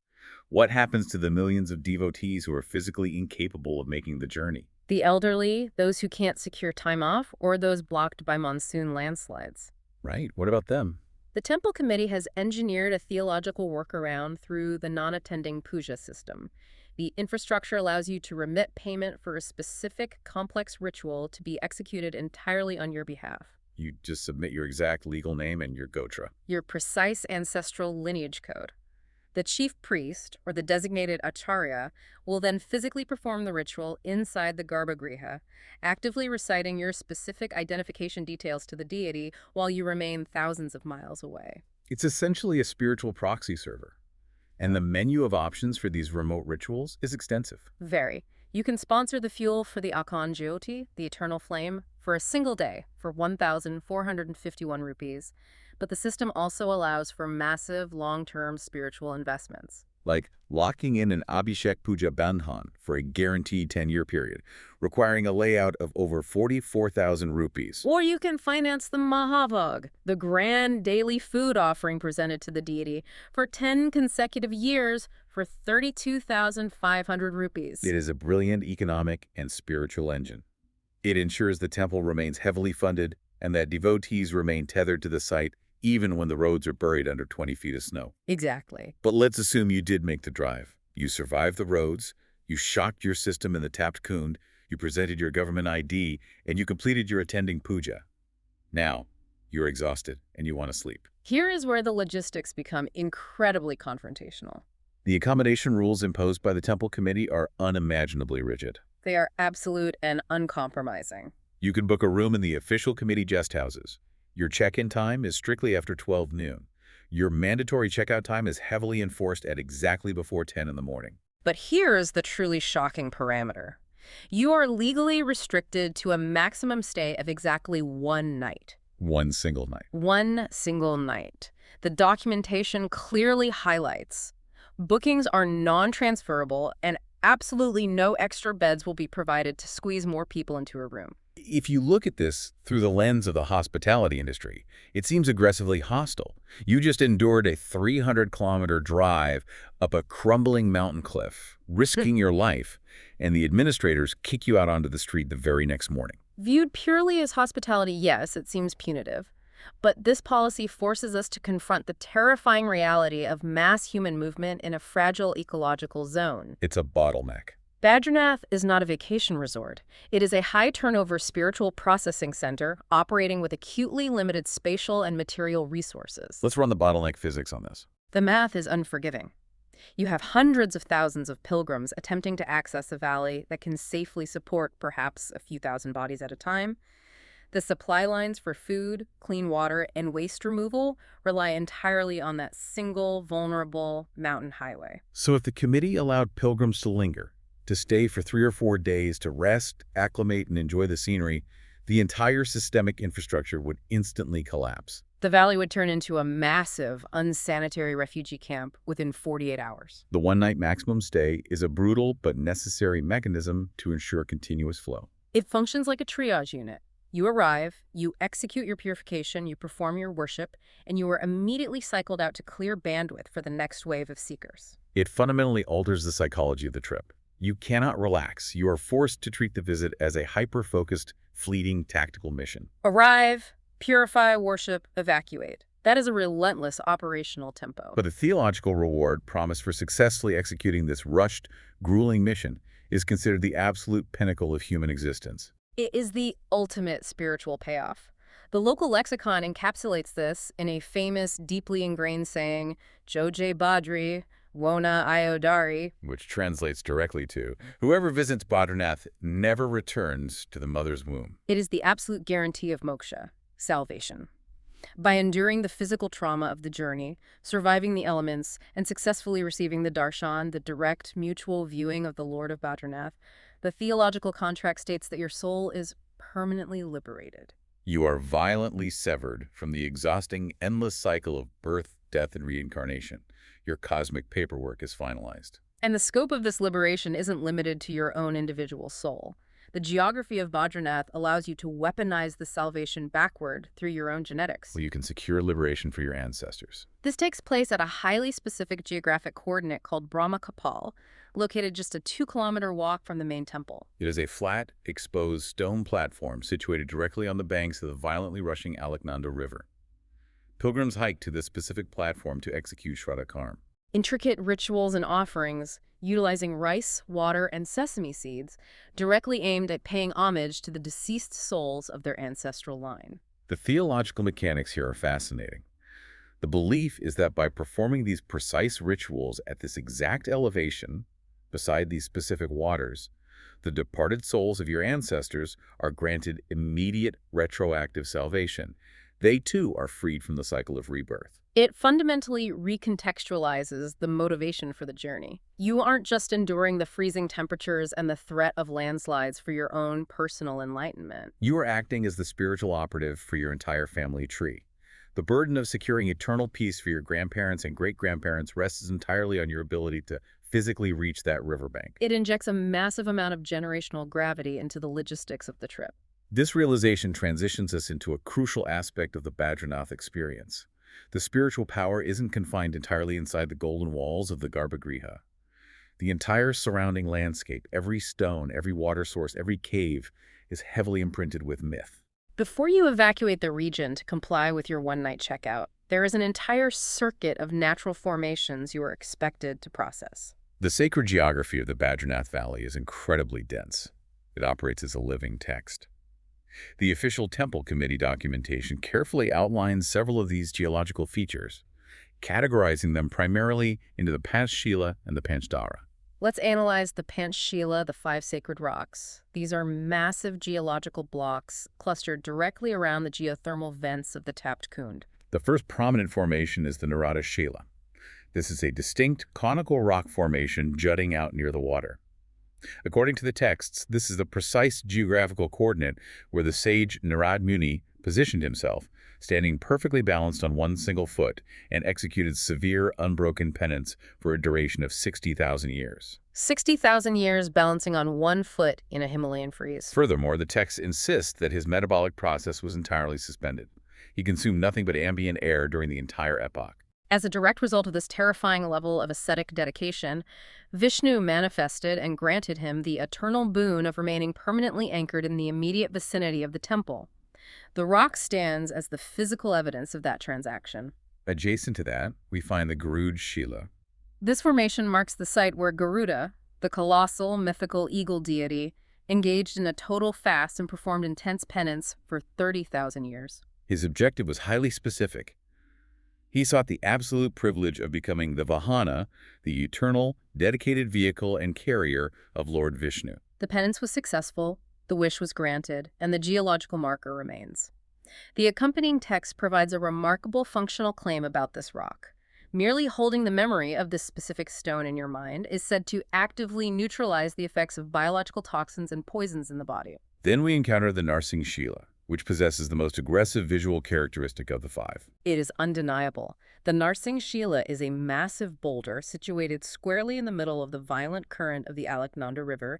What happens to the millions of devotees who are physically incapable of making the journey? The elderly, those who can't secure time off, or those blocked by monsoon landslides. Right. What about them? The temple committee has engineered a theological workaround through the non-attending puja system. The infrastructure allows you to remit payment for a specific complex ritual to be executed entirely on your behalf. You just submit your exact legal name and your gotra. Your precise ancestral lineage code. The chief priest, or the designated acharya, will then physically perform the ritual inside the garbhagriha, actively reciting your specific identification details to the deity while you remain thousands of miles away. It's essentially a spiritual proxy server. And the menu of options for these remote rituals is extensive. Very. You can sponsor the fuel for the Akhand Jyoti, the eternal flame, for a single day for 1,451 rupees, but the system also allows for massive long-term spiritual investments. Like locking in an Abhishek Puja Bandhan for a guaranteed 10-year period, requiring a layout of over 44,000 rupees. Or you can finance the Mahabhog, the grand daily food offering presented to the deity, for 10 consecutive years for 32,500 rupees. It is a brilliant economic and spiritual engine. It ensures the temple remains heavily funded and that devotees remain tethered to the site even when the roads are buried under 20 feet of snow. Exactly. But let's assume you did make the drive. You survived the roads, you shocked your system in the tapped kund, you presented your government ID, and you completed your attending puja. Now, you're exhausted and you want to sleep. Here is where the logistics become incredibly confrontational. The accommodation rules imposed by the temple committee are unimaginably rigid. They are absolute and uncompromising. You can book a room in the official committee guest houses. Your check-in time is strictly after 12 noon. Your mandatory checkout time is heavily enforced at exactly before 10 in the morning. But here's the truly shocking parameter. You are legally restricted to a maximum stay of exactly one night. One single night. One single night. The documentation clearly highlights bookings are non-transferable and absolutely no extra beds will be provided to squeeze more people into a room. If you look at this through the lens of the hospitality industry, it seems aggressively hostile. You just endured a 300-kilometer drive up a crumbling mountain cliff, risking your life, and the administrators kick you out onto the street the very next morning. Viewed purely as hospitality, yes, it seems punitive. But this policy forces us to confront the terrifying reality of mass human movement in a fragile ecological zone. It's a bottleneck. Badrinath is not a vacation resort. It is a high-turnover spiritual processing center operating with acutely limited spatial and material resources. Let's run the bottleneck physics on this. The math is unforgiving. You have hundreds of thousands of pilgrims attempting to access a valley that can safely support perhaps a few thousand bodies at a time. The supply lines for food, clean water, and waste removal rely entirely on that single, vulnerable mountain highway. So if the committee allowed pilgrims to linger, to stay for 3 or 4 days to rest, acclimate, and enjoy the scenery, the entire systemic infrastructure would instantly collapse. The valley would turn into a massive, unsanitary refugee camp within 48 hours. The one-night maximum stay is a brutal but necessary mechanism to ensure continuous flow. It functions like a triage unit. You arrive, you execute your purification, you perform your worship, and you are immediately cycled out to clear bandwidth for the next wave of seekers. It fundamentally alters the psychology of the trip. You cannot relax. You are forced to treat the visit as a hyper-focused, fleeting tactical mission. Arrive, purify, worship, evacuate. That is a relentless operational tempo. But the theological reward promised for successfully executing this rushed, grueling mission is considered the absolute pinnacle of human existence. It is the ultimate spiritual payoff. The local lexicon encapsulates this in a famous, deeply ingrained saying, Joje Badri, Wona Iodari, which translates directly to, whoever visits Badrinath never returns to the mother's womb. It is the absolute guarantee of moksha, salvation. By enduring the physical trauma of the journey, surviving the elements, and successfully receiving the darshan, the direct, mutual viewing of the Lord of Badrinath, the theological contract states that your soul is permanently liberated. You are violently severed from the exhausting, endless cycle of birth, death, and reincarnation. Your cosmic paperwork is finalized. And the scope of this liberation isn't limited to your own individual soul. The geography of Badrinath allows you to weaponize the salvation backward through your own genetics. Well, you can secure liberation for your ancestors. This takes place at a highly specific geographic coordinate called Brahma Kapal, located just a 2-kilometer walk from the main temple. It is a flat, exposed stone platform situated directly on the banks of the violently rushing Alaknanda River. Pilgrims hike to this specific platform to execute Shraddha Karma. Intricate rituals and offerings, utilizing rice, water, and sesame seeds, directly aimed at paying homage to the deceased souls of their ancestral line. The theological mechanics here are fascinating. The belief is that by performing these precise rituals at this exact elevation, beside these specific waters, the departed souls of your ancestors are granted immediate retroactive salvation. They too are freed from the cycle of rebirth. It fundamentally recontextualizes the motivation for the journey. You aren't just enduring the freezing temperatures and the threat of landslides for your own personal enlightenment. You are acting as the spiritual operative for your entire family tree. The burden of securing eternal peace for your grandparents and great-grandparents rests entirely on your ability to physically reach that riverbank. It injects a massive amount of generational gravity into the logistics of the trip. This realization transitions us into a crucial aspect of the Badrinath experience. The spiritual power isn't confined entirely inside the golden walls of the Garbhagriha. The entire surrounding landscape, every stone, every water source, every cave, is heavily imprinted with myth. Before you evacuate the region to comply with your one-night checkout, there is an entire circuit of natural formations you are expected to process. The sacred geography of the Badrinath Valley is incredibly dense. It operates as a living text. The official temple committee documentation carefully outlines several of these geological features, categorizing them primarily into the Panchshila and the Panchdara. Let's analyze the Panchshila, the 5 sacred rocks. These are massive geological blocks clustered directly around the geothermal vents of the tapped Kund. The first prominent formation is the Narada Shila. This is a distinct conical rock formation jutting out near the water. According to the texts, this is the precise geographical coordinate where the sage Narad Muni positioned himself standing perfectly balanced on one single foot, and executed severe, unbroken penance for a duration of 60,000 years. 60,000 years balancing on one foot in a Himalayan freeze. Furthermore, the text insists that his metabolic process was entirely suspended. He consumed nothing but ambient air during the entire epoch. As a direct result of this terrifying level of ascetic dedication, Vishnu manifested and granted him the eternal boon of remaining permanently anchored in the immediate vicinity of the temple. The rock stands as the physical evidence of that transaction. Adjacent to that, we find the Garuda Shila. This formation marks the site where Garuda, the colossal mythical eagle deity, engaged in a total fast and performed intense penance for 30,000 years. His objective was highly specific. He sought the absolute privilege of becoming the Vahana, the eternal, dedicated vehicle and carrier of Lord Vishnu. The penance was successful, the wish was granted, and the geological marker remains. The accompanying text provides a remarkable functional claim about this rock. Merely holding the memory of this specific stone in your mind is said to actively neutralize the effects of biological toxins and poisons in the body. Then we encounter the Narsing Shila, which possesses the most aggressive visual characteristic of the five. It is undeniable. The Narsing Shila is a massive boulder situated squarely in the middle of the violent current of the Alaknanda River,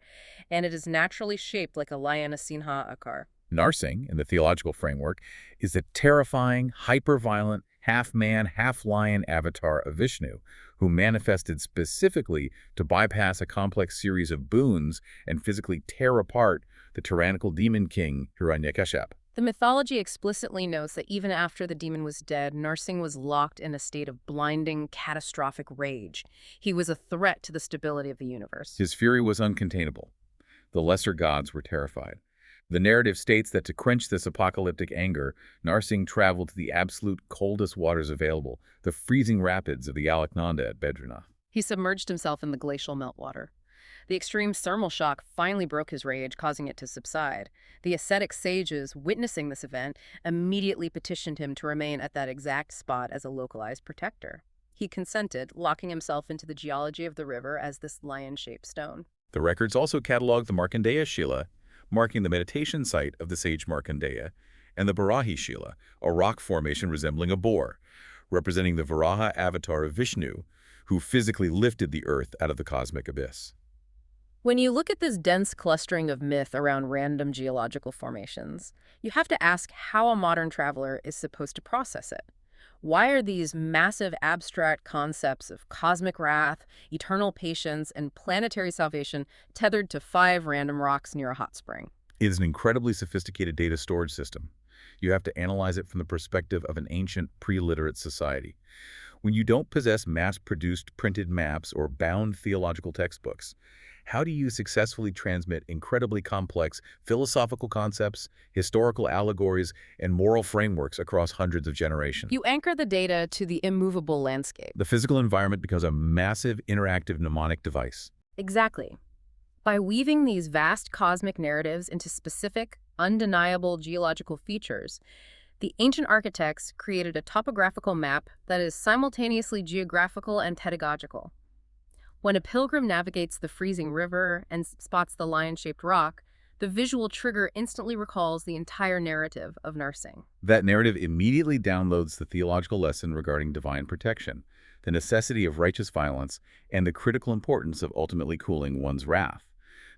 and it is naturally shaped like a Layana Sinha Akar. Narsing, in the theological framework, is the terrifying, hyper-violent, half-man, half-lion avatar of Vishnu, who manifested specifically to bypass a complex series of boons and physically tear apart the tyrannical demon king Hiranyakashipu. The mythology explicitly notes that even after the demon was dead, Narsing was locked in a state of blinding, catastrophic rage. He was a threat to the stability of the universe. His fury was uncontainable. The lesser gods were terrified. The narrative states that to quench this apocalyptic anger, Narsing traveled to the absolute coldest waters available, the freezing rapids of the Alaknanda at Badrinath. He submerged himself in the glacial meltwater. The extreme thermal shock finally broke his rage, causing it to subside. The ascetic sages, witnessing this event, immediately petitioned him to remain at that exact spot as a localized protector. He consented, locking himself into the geology of the river as this lion-shaped stone. The records also catalog the Markandeya Shila, marking the meditation site of the sage Markandeya, and the Barahi Shila, a rock formation resembling a boar, representing the Varaha avatar of Vishnu, who physically lifted the earth out of the cosmic abyss. When you look at this dense clustering of myth around random geological formations, you have to ask how a modern traveler is supposed to process it. Why are these massive abstract concepts of cosmic wrath, eternal patience, and planetary salvation tethered to 5 random rocks near a hot spring? It is an incredibly sophisticated data storage system. You have to analyze it from the perspective of an ancient, pre-literate society. When you don't possess mass-produced printed maps or bound theological textbooks, how do you successfully transmit incredibly complex philosophical concepts, historical allegories, and moral frameworks across hundreds of generations? You anchor the data to the immovable landscape. The physical environment becomes a massive interactive mnemonic device. Exactly. By weaving these vast cosmic narratives into specific, undeniable geological features, the ancient architects created a topographical map that is simultaneously geographical and pedagogical. When a pilgrim navigates the freezing river and spots the lion-shaped rock, the visual trigger instantly recalls the entire narrative of Narsing. That narrative immediately downloads the theological lesson regarding divine protection, the necessity of righteous violence, and the critical importance of ultimately cooling one's wrath.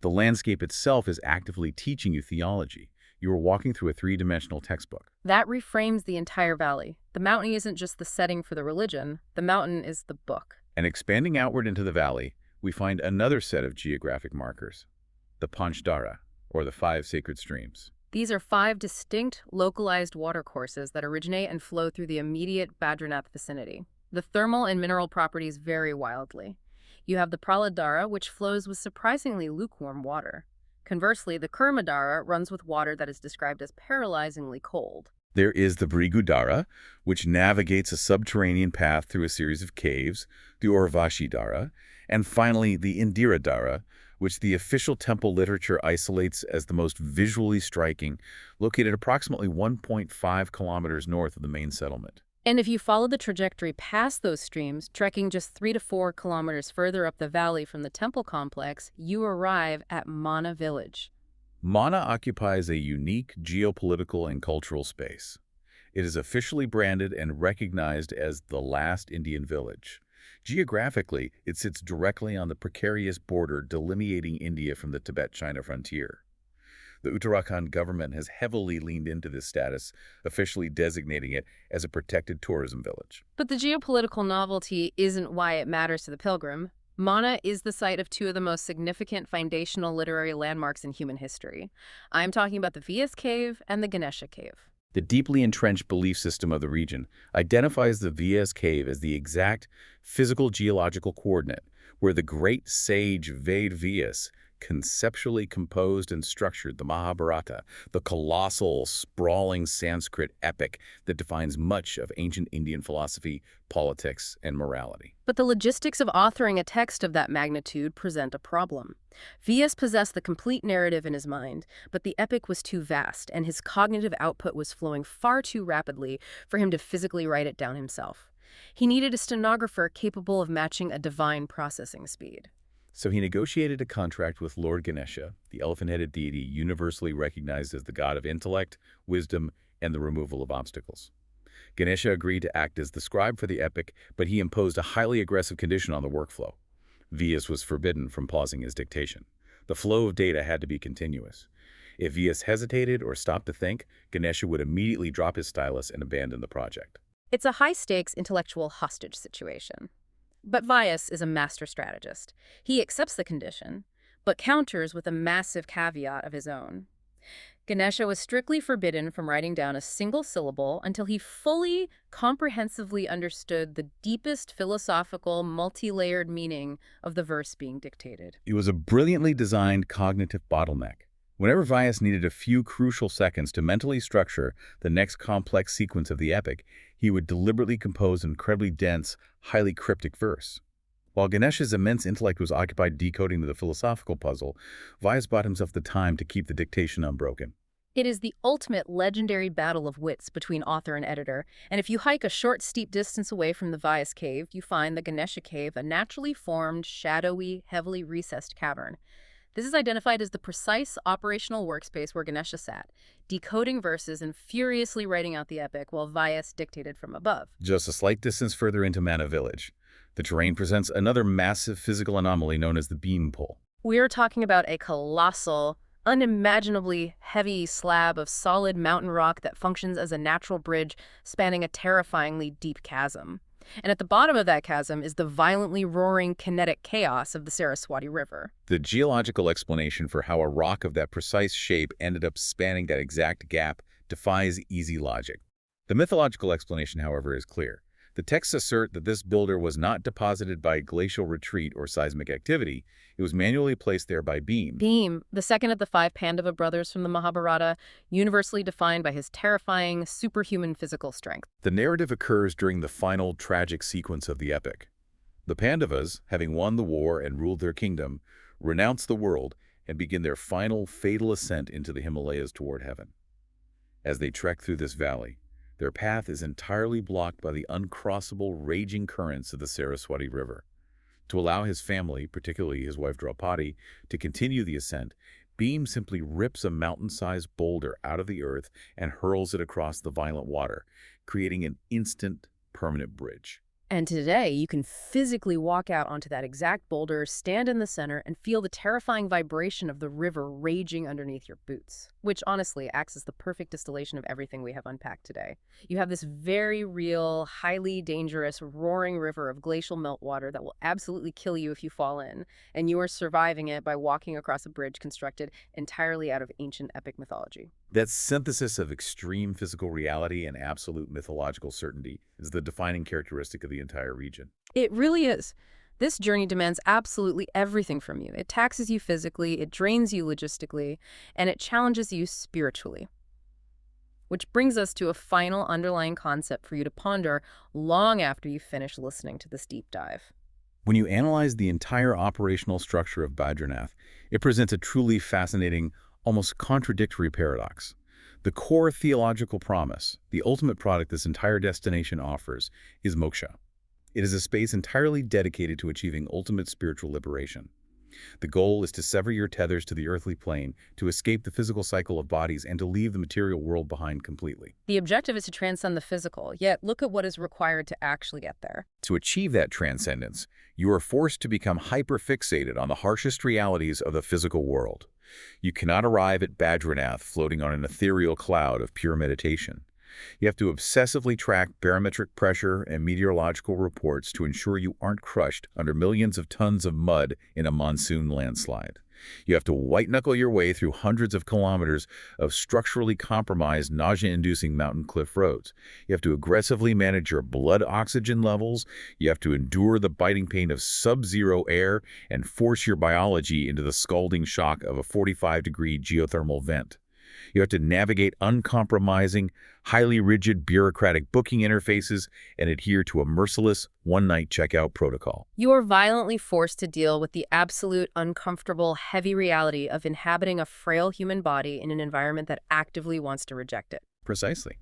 The landscape itself is actively teaching you theology. You are walking through a 3-dimensional textbook. That reframes the entire valley. The mountain isn't just the setting for the religion, the mountain is the book. And expanding outward into the valley, we find another set of geographic markers, the Panchdara, or the 5 sacred streams. These are 5 distinct, localized watercourses that originate and flow through the immediate Badrinath vicinity. The thermal and mineral properties vary wildly. You have the Praladara, which flows with surprisingly lukewarm water. Conversely, the Kurmadara runs with water that is described as paralyzingly cold. There is the Brigudara, which navigates a subterranean path through a series of caves, the Urvashidara, and finally the Indiradara, which the official temple literature isolates as the most visually striking, located approximately 1.5 kilometers north of the main settlement. And if you follow the trajectory past those streams, trekking just 3 to 4 kilometers further up the valley from the temple complex, you arrive at Mana village. Mana occupies a unique geopolitical and cultural space. It is officially branded and recognized as the last Indian village. Geographically, it sits directly on the precarious border delineating India from the Tibet-China frontier. The Uttarakhand government has heavily leaned into this status, officially designating it as a protected tourism village. But the geopolitical novelty isn't why it matters to the pilgrim. Mana is the site of two of the most significant foundational literary landmarks in human history. I'm talking about the Vyas Cave and the Ganesha Cave. The deeply entrenched belief system of the region identifies the Vyas cave as the exact physical geological coordinate where the great sage Ved Vyas conceptually composed and structured the Mahabharata, the colossal, sprawling Sanskrit epic that defines much of ancient Indian philosophy, politics, and morality. But the logistics of authoring a text of that magnitude present a problem. Vyas possessed the complete narrative in his mind, but the epic was too vast, and his cognitive output was flowing far too rapidly for him to physically write it down himself. He needed a stenographer capable of matching a divine processing speed. So he negotiated a contract with Lord Ganesha, the elephant-headed deity universally recognized as the god of intellect, wisdom, and the removal of obstacles. Ganesha agreed to act as the scribe for the epic, but he imposed a highly aggressive condition on the workflow. Vyas was forbidden from pausing his dictation. The flow of data had to be continuous. If Vyas hesitated or stopped to think, Ganesha would immediately drop his stylus and abandon the project. It's a high-stakes intellectual hostage situation. But Vyas is a master strategist. He accepts the condition, but counters with a massive caveat of his own. Ganesha was strictly forbidden from writing down a single syllable until he fully, comprehensively understood the deepest philosophical, multi-layered meaning of the verse being dictated. It was a brilliantly designed cognitive bottleneck. Whenever Vyas needed a few crucial seconds to mentally structure the next complex sequence of the epic, he would deliberately compose an incredibly dense, highly cryptic verse. While Ganesha's immense intellect was occupied decoding the philosophical puzzle, Vyas bought himself the time to keep the dictation unbroken. It is the ultimate legendary battle of wits between author and editor, and if you hike a short, steep distance away from the Vyas Cave, you find the Ganesha Cave, a naturally formed, shadowy, heavily recessed cavern. This is identified as the precise operational workspace where Ganesha sat, decoding verses and furiously writing out the epic while Vyas dictated from above. Just a slight distance further into Mana village, the terrain presents another massive physical anomaly known as the beam pull. We're talking about a colossal, unimaginably heavy slab of solid mountain rock that functions as a natural bridge spanning a terrifyingly deep chasm. And at the bottom of that chasm is the violently roaring kinetic chaos of the Saraswati River. The geological explanation for how a rock of that precise shape ended up spanning that exact gap defies easy logic. The mythological explanation, however, is clear. The texts assert that this boulder was not deposited by glacial retreat or seismic activity. It was manually placed there by Beam. Beam, the second of the 5 Pandava brothers from the Mahabharata, universally defined by his terrifying, superhuman physical strength. The narrative occurs during the final tragic sequence of the epic. The Pandavas, having won the war and ruled their kingdom, renounce the world and begin their final fatal ascent into the Himalayas toward heaven. As they trek through this valley, their path is entirely blocked by the uncrossable, raging currents of the Saraswati River. To allow his family, particularly his wife Draupadi, to continue the ascent, Beam simply rips a mountain-sized boulder out of the earth and hurls it across the violent water, creating an instant, permanent bridge. And today, you can physically walk out onto that exact boulder, stand in the center, and feel the terrifying vibration of the river raging underneath your boots, which honestly acts as the perfect distillation of everything we have unpacked today. You have this very real, highly dangerous, roaring river of glacial meltwater that will absolutely kill you if you fall in, and you are surviving it by walking across a bridge constructed entirely out of ancient epic mythology. That synthesis of extreme physical reality and absolute mythological certainty is the defining characteristic of the entire region. It really is. This journey demands absolutely everything from you. It taxes you physically, it drains you logistically, and it challenges you spiritually. Which brings us to a final underlying concept for you to ponder long after you finish listening to this deep dive. When you analyze the entire operational structure of Badrinath, it presents a truly fascinating, almost contradictory paradox. The core theological promise, the ultimate product this entire destination offers, is moksha. It is a space entirely dedicated to achieving ultimate spiritual liberation. The goal is to sever your tethers to the earthly plane, to escape the physical cycle of bodies, and to leave the material world behind completely. The objective is to transcend the physical, yet look at what is required to actually get there. To achieve that transcendence, you are forced to become hyper-fixated on the harshest realities of the physical world. You cannot arrive at Badrinath floating on an ethereal cloud of pure meditation. You have to obsessively track barometric pressure and meteorological reports to ensure you aren't crushed under millions of tons of mud in a monsoon landslide. You have to white-knuckle your way through hundreds of kilometers of structurally compromised, nausea-inducing mountain cliff roads. You have to aggressively manage your blood oxygen levels. You have to endure the biting pain of sub-zero air and force your biology into the scalding shock of a 45-degree geothermal vent. You have to navigate uncompromising, highly rigid bureaucratic booking interfaces and adhere to a merciless one-night checkout protocol. You are violently forced to deal with the absolute, uncomfortable, heavy reality of inhabiting a frail human body in an environment that actively wants to reject it. Precisely.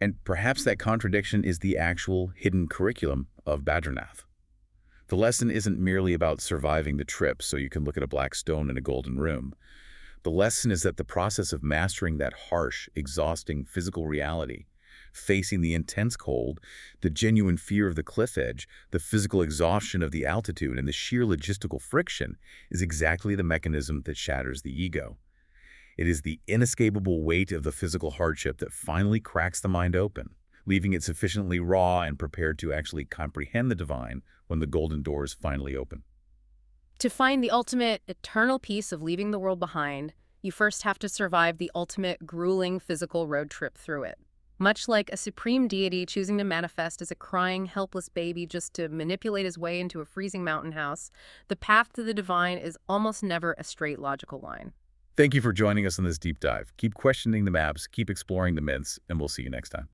And perhaps that contradiction is the actual hidden curriculum of Badrinath. The lesson isn't merely about surviving the trip so you can look at a black stone in a golden room. The lesson is that the process of mastering that harsh, exhausting physical reality, facing the intense cold, the genuine fear of the cliff edge, the physical exhaustion of the altitude, and the sheer logistical friction is exactly the mechanism that shatters the ego. It is the inescapable weight of the physical hardship that finally cracks the mind open, leaving it sufficiently raw and prepared to actually comprehend the divine when the golden doors finally open. To find the ultimate, eternal peace of leaving the world behind, you first have to survive the ultimate, grueling physical road trip through it. Much like a supreme deity choosing to manifest as a crying, helpless baby just to manipulate his way into a freezing mountain house, the path to the divine is almost never a straight, logical line. Thank you for joining us on this deep dive. Keep questioning the maps, keep exploring the myths, and we'll see you next time.